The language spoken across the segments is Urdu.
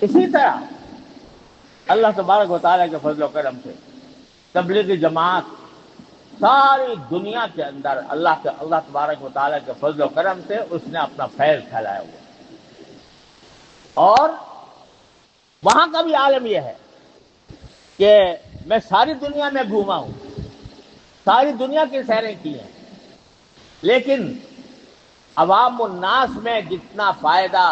اسی طرح اللہ تبارک و تعالیٰ کے فضل و کرم سے تبلیغی جماعت ساری دنیا کے اندر اللہ تبارک و تعالیٰ کے فضل و کرم سے اس نے اپنا فیض پھیلایا ہوا. اور وہاں کا بھی عالم یہ ہے کہ میں ساری دنیا میں گھوما ہوں، ساری دنیا کی سیریں کی ہیں، لیکن عوام الناس میں جتنا فائدہ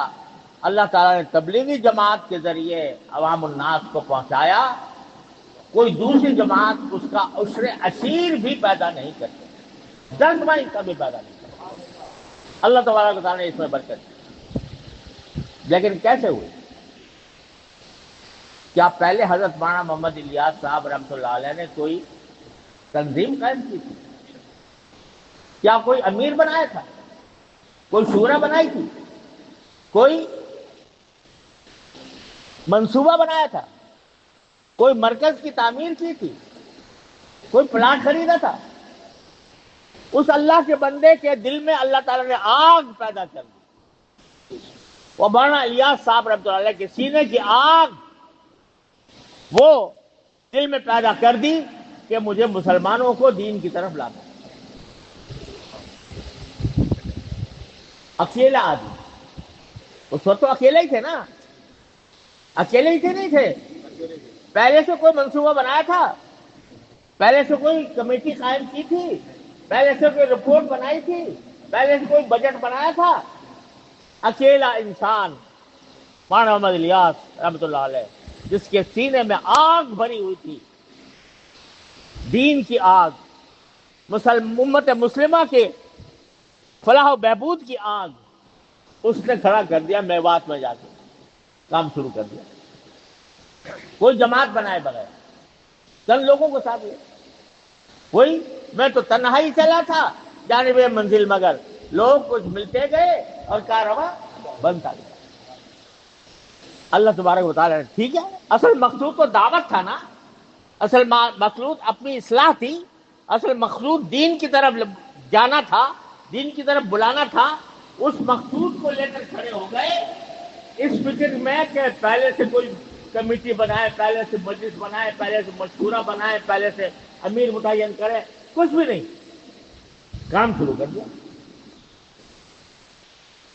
اللہ تعالیٰ نے تبلیغی جماعت کے ذریعے عوام الناس کو پہنچایا، کوئی دوسری جماعت اس کا عشر عشیر بھی پیدا نہیں کرتی، 10 کا بھی پیدا نہیں کرتی. اللہ تبارک و تعالیٰ نے اس میں برکت دی. لیکن کیسے ہوئی؟ کیا پہلے حضرت مولانا محمد الیاس صاحب رحمۃ اللہ علیہ نے کوئی تنظیم قائم کی تھی؟ کیا کوئی امیر بنایا تھا؟ کوئی شورا بنائی تھی؟ کوئی منصوبہ بنایا تھا؟ کوئی مرکز کی تعمیر کی تھی؟ کوئی پلاٹ خریدا تھا؟ اس اللہ کے بندے کے دل میں اللہ تعالیٰ نے آگ پیدا کر دی. وہ مولانا الیاس صاحب رحمۃ اللہ علیہ کے سینے کی آگ وہ دل میں پیدا کر دی کہ مجھے مسلمانوں کو دین کی طرف لانا ہے. اکیلا آدمی، اس وقت تو اکیلے ہی تھے نا، اکیلے ہی تھے، نہیں تھے. پہلے سے کوئی منصوبہ بنایا تھا؟ پہلے سے کوئی کمیٹی قائم کی تھی؟ پہلے سے کوئی رپورٹ بنائی تھی؟ پہلے سے کوئی بجٹ بنایا تھا؟ اکیلا انسان مولانا محمد الیاس رحمۃ اللہ علیہ، جس کے سینے میں آگ بھری ہوئی تھی، دین کی آگ، امت مسلمہ کے فلاح و بہبود کی آگ، اس نے کھڑا کر دیا میوات میں جا کے کام شروع کر دیا. کوئی جماعت بنائے بغیر چند لوگوں کو ساتھ لیا. وہی میں تو تنہائی چلا تھا جانب منزل، مگر لوگ کچھ ملتے گئے اور کارواں بنتا گیا. اللہ تبارک و تعالیٰ نے ٹھیک ہے، اصل مقصود تو دعوت تھا نا، اصل مقصود اپنی اصلاح تھی، اصل مقصود دین کی طرف جانا تھا، دین کی طرف بلانا تھا. اس مقصود کو لے کر کھڑے ہو گئے اس فکر میں کہ پہلے سے کوئی کمیٹی بنائے، پہلے سے مجلس بنائے، پہلے سے مشورہ بنائے، پہلے سے امیر متعین کرے. کچھ بھی نہیں، کام شروع کر دیا.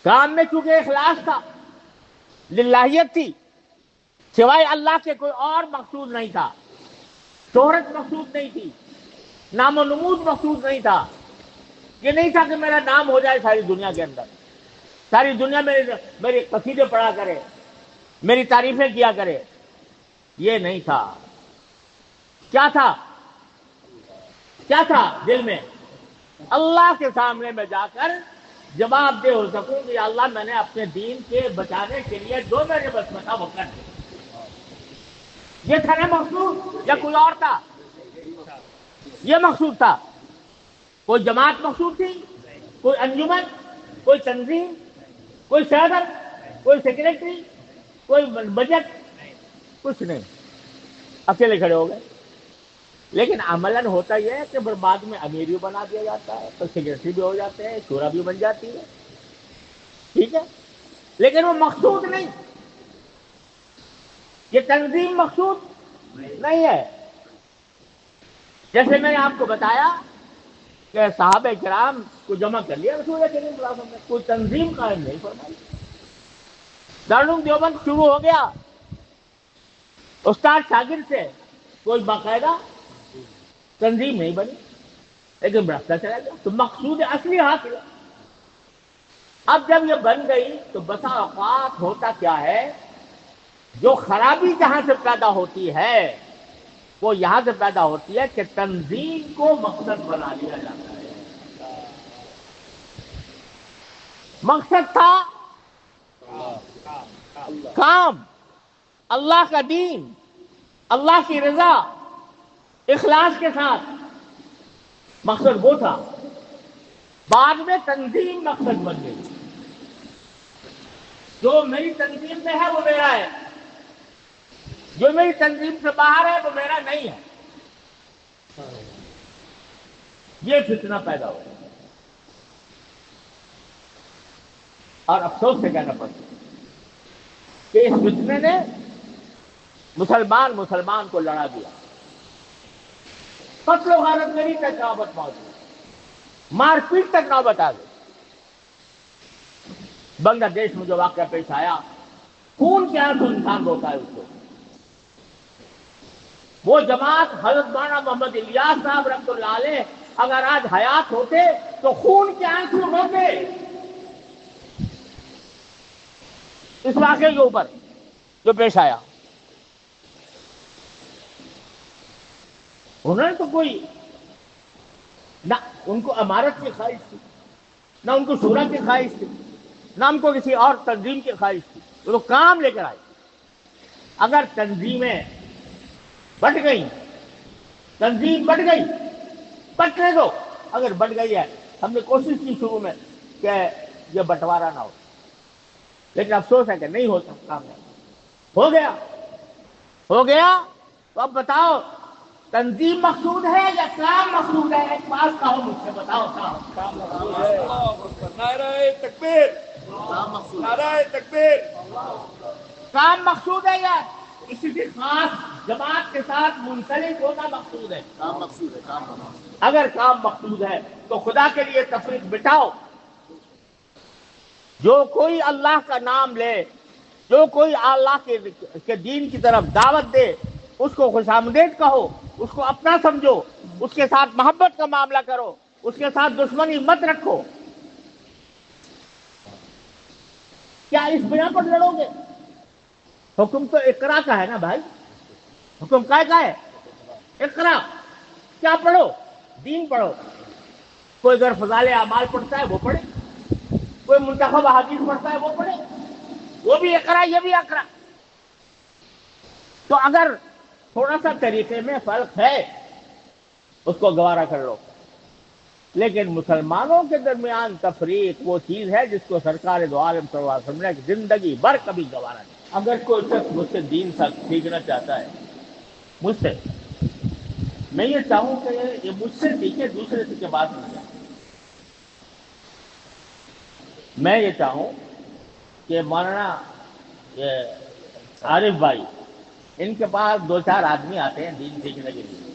کام میں چونکہ اخلاص تھا، للہیت تھی، سوائے اللہ کے کوئی اور مقصود نہیں تھا، شہرت مقصود نہیں تھی، نام و نمود مقصود نہیں تھا. یہ نہیں تھا کہ میرا نام ہو جائے ساری دنیا کے اندر، ساری دنیا میری قصیدے پڑھا کرے، میری تعریفیں کیا کرے. یہ نہیں تھا. کیا تھا؟ کیا تھا دل میں؟ اللہ کے سامنے میں جا کر جواب دہ ہو سکوں کہ اللہ میں نے اپنے دین کے بچانے کے لیے جو میرے بس میں تھا وہ کر دیا. یہ تھا نا مقصود، یا کوئی اور تھا؟ یہ مقصود تھا. کوئی جماعت مقصود تھی؟ کوئی انجمن؟ کوئی تنظیم؟ کوئی صدر؟ کوئی سیکریٹری؟ کوئی بجٹ؟ کچھ نہیں، اکیلے کھڑے ہو گئے. لیکن عملاً ہوتا یہ ہے کہ بعد میں امیر بھی بنا دیا جاتا ہے، تو سیکریٹری بھی ہو جاتے ہیں، شورا بھی بن جاتی ہے، ٹھیک ہے، لیکن وہ مقصود نہیں. یہ تنظیم مقصود نہیں ہے. جیسے میں نے آپ کو بتایا کہ صحابہ کرام کو جمع کر لیا رسول کریم صلی اللہ علیہ وسلم نے، کوئی تنظیم قائم نہیں فرمائی. دارالعلوم دیوبند شروع ہو گیا استاد شاگرد سے، کوئی باقاعدہ تنظیم نہیں بنی، لیکن بڑھتا چلا گیا تو مقصود اصلی حاصل. اب جب یہ بن گئی تو بسا اوقات ہوتا کیا ہے، جو خرابی جہاں سے پیدا ہوتی ہے وہ یہاں سے پیدا ہوتی ہے کہ تنظیم کو مقصد بنا لیا جاتا ہے. مقصد تھا کام، اللہ کا دین، اللہ کی رضا، اخلاص کے ساتھ، مقصد وہ تھا. بعد میں تنظیم مقصد بن گئی. جو میری تنظیم میں ہے وہ میرا ہے، جو میری تنظیم سے باہر ہے وہ میرا نہیں ہے. یہ فتنہ پیدا ہو گیا اور افسوس سے کہنا پڑتا ہے کہ اس فتنے نے مسلمان کو لڑا دیا، قتل و غارت گری تک نوبت پہنچ گئی، مار پیٹ تک نوبت آ گئی۔ بنگلہ دیش میں جو واقعہ پیش آیا، خون کے آنسو انسان روتا ہے اس کو۔ وہ جماعت حضرت مولانا محمد الیاس صاحب رحمۃ اللہ علیہ اگر آج حیات ہوتے تو خون کے آنسو روتے اس واقعے کے اوپر جو پیش آیا۔ انہوں نے تو کوئی نہ ان کو امارت کی خواہش تھی، نہ ان کو شورا کی خواہش تھی، نہ ان کو کسی اور تنظیم کی خواہش تھی، وہ تو کام لے کر آئے۔ اگر تنظیمیں بٹ گئی، تنظیم بٹ گئی، بٹنے دو، اگر بٹ گئی ہے، ہم نے کوشش کی شروع میں کہ یہ بٹوارا نہ ہو، لیکن افسوس ہے کہ نہیں ہو سکتا، ہو گیا تو اب بتاؤ تنظیم مقصود ہے یا کام مقصود ہے؟ ایک بات کہو مجھ سے، بتاؤ کام مقصود ہے؟ نعرہ تکبیر، نعرہ تکبیر، کام مقصود ہے یا کسی بھی خاص جماعت کے ساتھ منسلک ہونا مقصود ہے؟ کام مقصود ہے، کام مقصود۔ اگر کام مقصود ہے تو خدا کے لیے تفریق بٹاؤ۔ جو کوئی اللہ کا نام لے، جو کوئی اللہ کے دین کی طرف دعوت دے، اس کو خوش آمدید کہو، اس کو اپنا سمجھو، اس کے ساتھ محبت کا معاملہ کرو، اس کے ساتھ دشمنی مت رکھو۔ کیا اس بنا پر لڑو گے؟ حکم تو اقرا کا ہے نا بھائی، حکم کا ہے اقرا، کیا پڑھو؟ دین پڑھو۔ کوئی اگر فضائل اعمال پڑھتا ہے وہ پڑھے، کوئی منتخب احادیث پڑھتا ہے وہ پڑھے، وہ بھی اقرا یہ بھی اقرا۔ تو اگر تھوڑا سا طریقے میں فرق ہے اس کو گوارا کر لو، لیکن مسلمانوں کے درمیان تفریق وہ چیز ہے جس کو سرکار دو عالم صلی اللہ علیہ وسلم نے زندگی بھر کبھی گوارا نہیں۔ اگر کوئی شخص مجھ سے دین سیکھنا چاہتا ہے، مجھ سے، میں یہ چاہوں کہ یہ مجھ سے سیکھے، دوسرے سے کے بات نہ جائے۔ میں یہ چاہوں کہ مولانا عارف بھائی، ان کے پاس دو چار آدمی آتے ہیں دین سیکھنے کے لیے،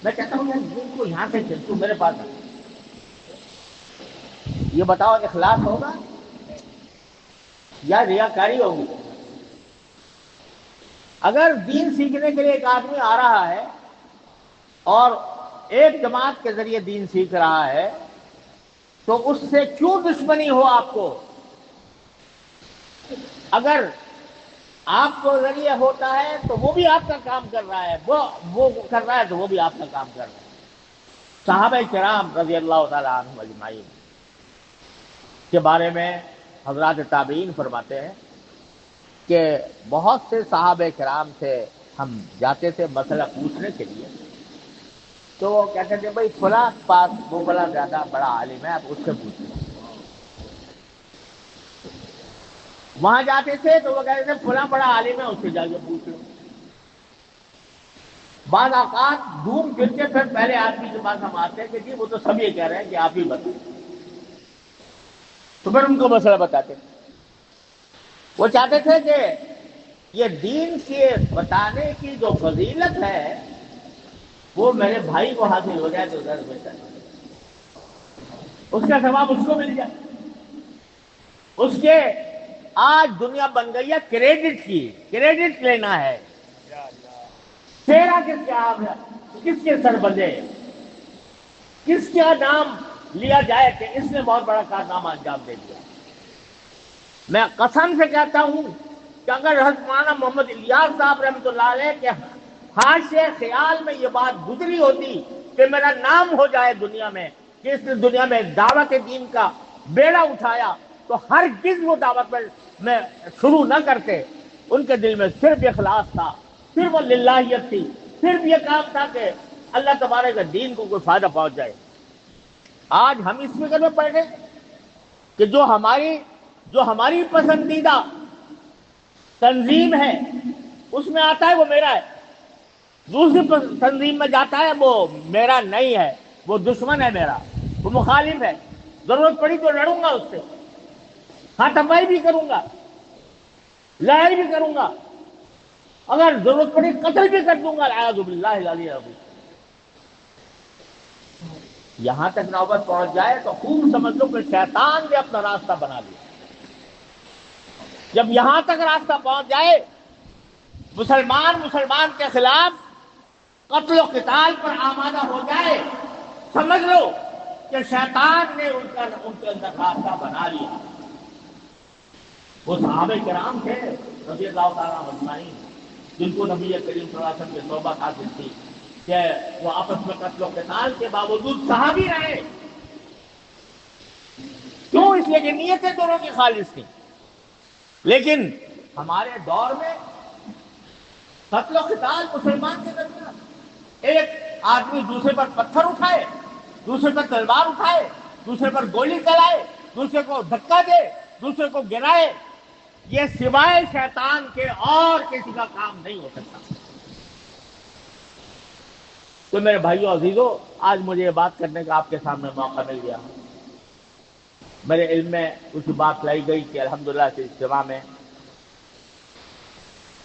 میں کہتا ہوں یار دین کو یہاں سے تو میرے پاس آ، یہ بتاؤ اخلاص ہوگا یا ریاکاری ہوگی؟ اگر دین سیکھنے کے لیے ایک آدمی آ رہا ہے اور ایک جماعت کے ذریعے دین سیکھ رہا ہے تو اس سے کیوں دشمنی ہو آپ کو؟ اگر آپ کو ذریعہ ہوتا ہے تو وہ بھی آپ کا کام کر رہا ہے، وہ کر رہا ہے تو وہ بھی آپ کا کام کر رہا ہے۔ صحابہ کرام رضی اللہ تعالی عنہم اجمعین کے بارے میں حضرات تابعین فرماتے ہیں کہ بہت سے صحابہ کرام سے ہم جاتے تھے مسئلہ پوچھنے کے لیے، تو وہ کہتے تھے بھائی فلاں پاس وہ بڑا زیادہ بڑا عالم ہے، آپ اس سے پوچھیں۔ وہاں جاتے تھے تو وہ کہتے تھے فلاں بڑا عالم ہے، اس سے جا کے پوچھ لو۔ بعض اوقات گھوم پھر کے پھر پہلے آدمی کے پاس ہم آتے ہیں کہ جی وہ تو سب یہ کہہ رہے ہیں کہ آپ ہی بتائیں، تو پھر ان کو مسئلہ بتاتے تھے۔ وہ چاہتے تھے کہ یہ دین کے بتانے کی جو فضیلت ہے وہ میرے بھائی کو حاصل ہو جائے تو زیادہ بہتر ہے، اس کا ثواب اس کو مل جائے۔ اس کے آج دنیا بن گئی ہے کریڈٹ کی، کریڈٹ لینا ہے، تیرا کس کے آپ ہے، کس کے سر بندے، کس کا نام لیا جائے کہ اس نے بہت بڑا کارنامہ انجام دے دیا۔ میں قسم سے کہتا ہوں کہ اگر حضرت مولانا محمد الیاس صاحب رحمۃ اللہ علیہ کے حاشیے خیال میں یہ بات گزری ہوتی کہ میرا نام ہو جائے دنیا میں کہ اس نے دنیا میں دعوت دین کا بیڑا اٹھایا، تو ہرگز وہ دعوت میں شروع نہ کرتے۔ ان کے دل میں صرف اخلاص تھا، صرف وہ للہیت تھی، صرف یہ کام تھا کہ اللہ تبارک کے دین کو کوئی فائدہ پہنچ جائے۔ آج ہم اس فکر میں پڑ گئے کہ جو ہماری پسندیدہ تنظیم ہے اس میں آتا ہے وہ میرا ہے، دوسری تنظیم میں جاتا ہے وہ میرا نہیں ہے، وہ دشمن ہے میرا، وہ مخالف ہے، ضرورت پڑی تو لڑوں گا اس سے، ہاتھ پائی بھی کروں گا۔ لڑائی بھی کروں گا، اگر ضرورت پڑی قتل بھی کر دوں گا، اعوذ باللہ العلی العظیم۔ یہاں تک نوبت پہنچ جائے تو خوب سمجھ لو کہ شیطان نے اپنا راستہ بنا لیا۔ جب یہاں تک راستہ پہنچ جائے، مسلمان کے خلاف قتل و قتال پر آمادہ ہو جائے، سمجھ لو کہ شیطان نے ان کے اندر راستہ بنا لیا۔ وہ صحابہ کرام تھے رضی اللہ تعالیٰ عنہ، جن کو نبی کریم صلی اللہ علیہ وسلم کی صحبت حاصل تھی کہ وہ آپس میں قتل و قتال کے باوجود صحابی رہے۔ کیوں؟ اس لیے کہ نیتیں دونوں کی خالص تھیں۔ لیکن ہمارے دور میں قتل و قتال مسلمان کے درمیان، ایک آدمی دوسرے پر پتھر اٹھائے، دوسرے پر تلوار اٹھائے، دوسرے پر گولی چلائے، دوسرے کو دھکا دے، دوسرے کو گرائے، یہ سوائے شیطان کے اور کسی کا کام نہیں ہو سکتا۔ تو میرے بھائیو عزیزو، آج مجھے یہ بات کرنے کا آپ کے سامنے موقع مل گیا۔ میرے علم میں کچھ بات لائی گئی کہ الحمدللہ اس اجتماع میں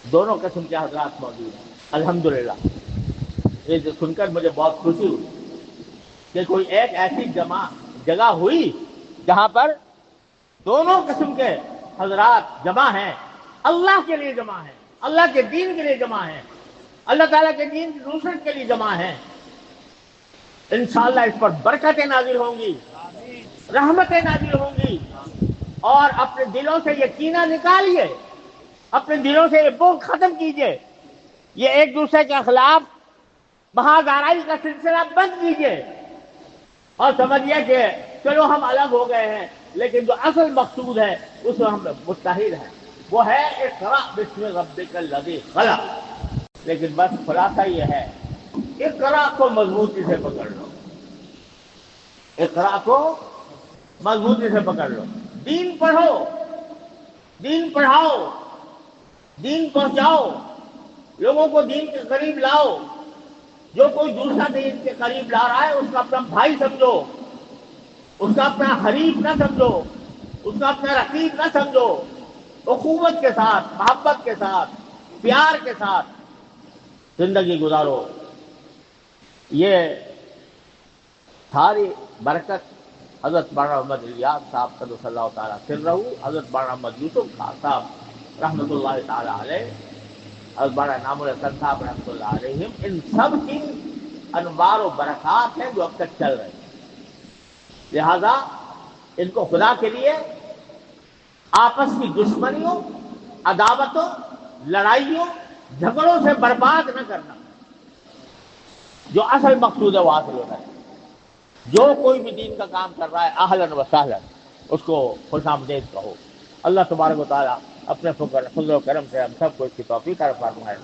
دونوں قسم کے حضرات موجود ہیں۔ الحمدللہ یہ سن کر مجھے بہت خوشی ہوئی کہ کوئی ایک ایسی جگہ ہوئی جہاں پر دونوں قسم کے حضرات جمع ہیں، اللہ کے لیے جمع ہیں، اللہ کے دین کے لیے جمع ہیں، اللہ تعالیٰ کے دین کی نصرت کے لیے جمع ہیں۔ انشاءاللہ اس پر برکتیں نازل ہوں گی، رحمتیں نازل ہوں گی، اور اپنے دلوں سے یہ کینہ نکالیے، اپنے دلوں سے یہ بغض ختم کیجئے، یہ ایک دوسرے کے خلاف بہادرائی کا سلسلہ بند کیجئے، اور سمجھیے کہ چلو ہم الگ ہو گئے ہیں، لیکن جو اصل مقصود ہے اس میں ہم متحد ہیں، وہ ہے اقرأ بسم ربک الذی خلق۔ لیکن بس خلاصہ یہ ہے، اقرأ کو مضبوطی سے پکڑ لو، اقرأ کو مضبوطی سے پکڑ لو، دین پڑھو، دین پڑھاؤ، دین پہنچاؤ، لوگوں کو دین کے قریب لاؤ۔ جو کوئی دوسرا دین کے قریب لا رہا ہے اس کا اپنا بھائی سمجھو، اس کا اپنا حریف نہ سمجھو، اس کا اپنا رقیب نہ سمجھو، اخوت کے ساتھ، محبت کے ساتھ، پیار کے ساتھ زندگی گزارو۔ یہ ساری برکت حضرت مولانا محمد الیاس صاحب قدس اللہ تعالیٰ سرہ، حضرت مولانا محمد یوسف خان صاحب رحمۃ اللہ تعالیٰ علیہ، حضرت مولانا انعام الحسن صاحب رحمۃ اللہ علیہم، ان سب کی انوار و برکات ہیں جو اب تک چل رہے ہیں۔ لہذا ان کو خدا کے لیے آپس کی دشمنیوں، عداوتوں، لڑائیوں، جھگڑوں سے برباد نہ کرنا، جو اصل مقصود ہے وہ حاصل ہوتا ہے۔ جو کوئی بھی دین کا کام کر رہا ہے اہلاً و سہلاً اس کو خوش آمدید کہو۔ اللہ تبارک و تعالیٰ اپنے فضل و کرم سے ہم سب کو اس کی توفیق عطا فرمائے۔